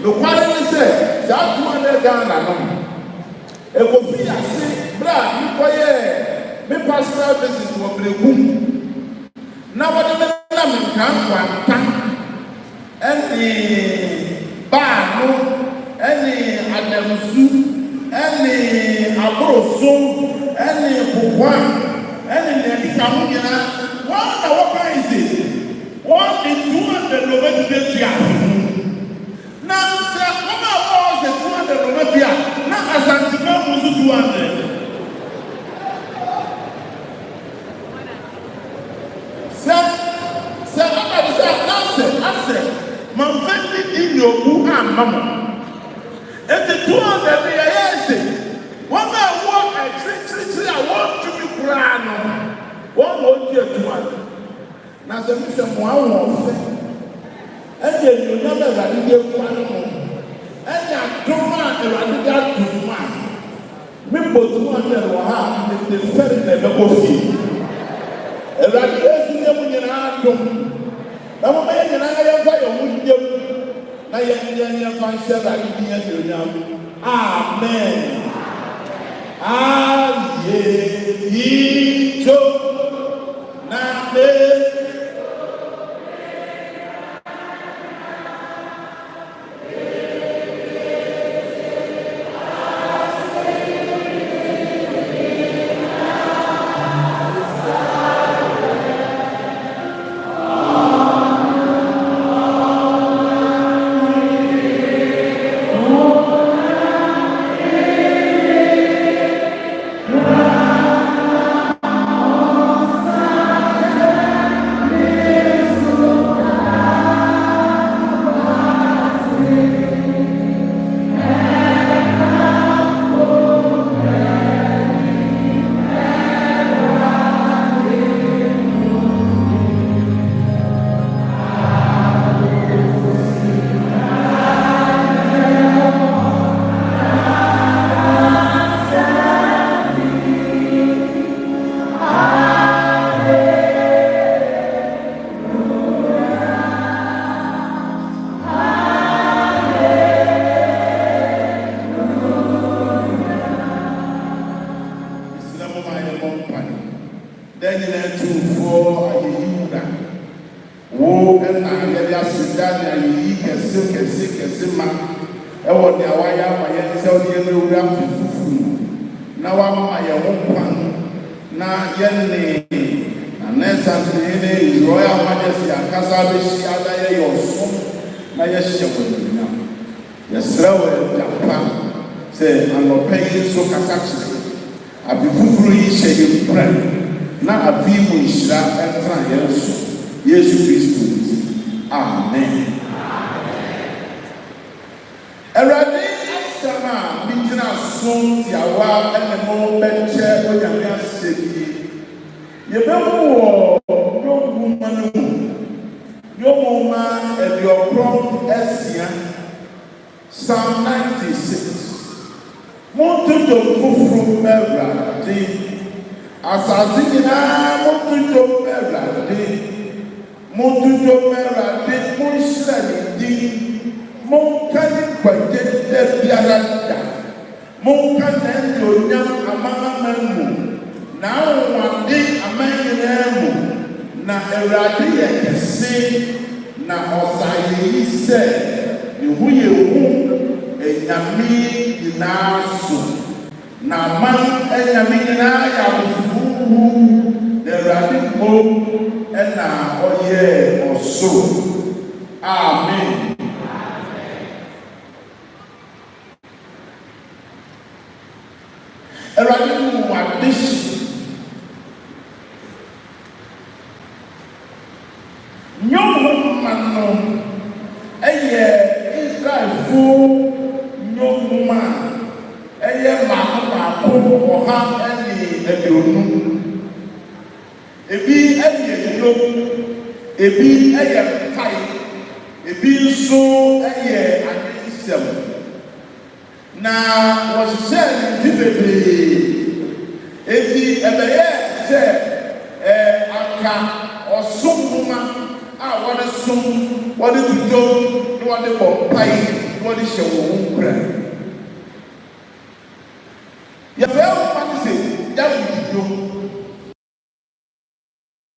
No quarry say, that 200 Ghana. A coffee, I say, Brad, you quiet. Me pastoral visit to a blue. Now, what the man can any bar, any Adamusu, any Abroso, any Buwan, any Kamuna. What is it? 1 in 200 November. Now, sir, what about the 200 November? Now, Asante was 200. Sir, I said, my family in your book and mama. And the 200 years, one I want, I want to be grand. One more year, 200. Now, the mission one and then you never radical one more. And that Toma, the radical Toma. Remember 200 will have the ferry never go see. A radical in your hand. Now, I am fire with you. I am fancy Amen. Ah, ye, so now, Psalm 96. Otumfuo Asante na motujo merade monshiradi monkani kwajede biarada monkani ndonyam amamamanu na wade amanyemu na erade yekese na osayi se ihuye hu enyami dinaso na man enyami na ya bufuhu erade mo ena oye oso. Amen. Erade mu wadish nyomo mano eye Israel fu nyomo ma eye ma ko oha eni edionu ebi eye lo ebi eye tai ebi so eye anisem na wose dibebe eti ebeye se aka osumuma a wode sum wode tudo ni wode bo pai wɔde hyɛ wɔn nkura yɛfɛ wɔn ma no sɛ yawo didom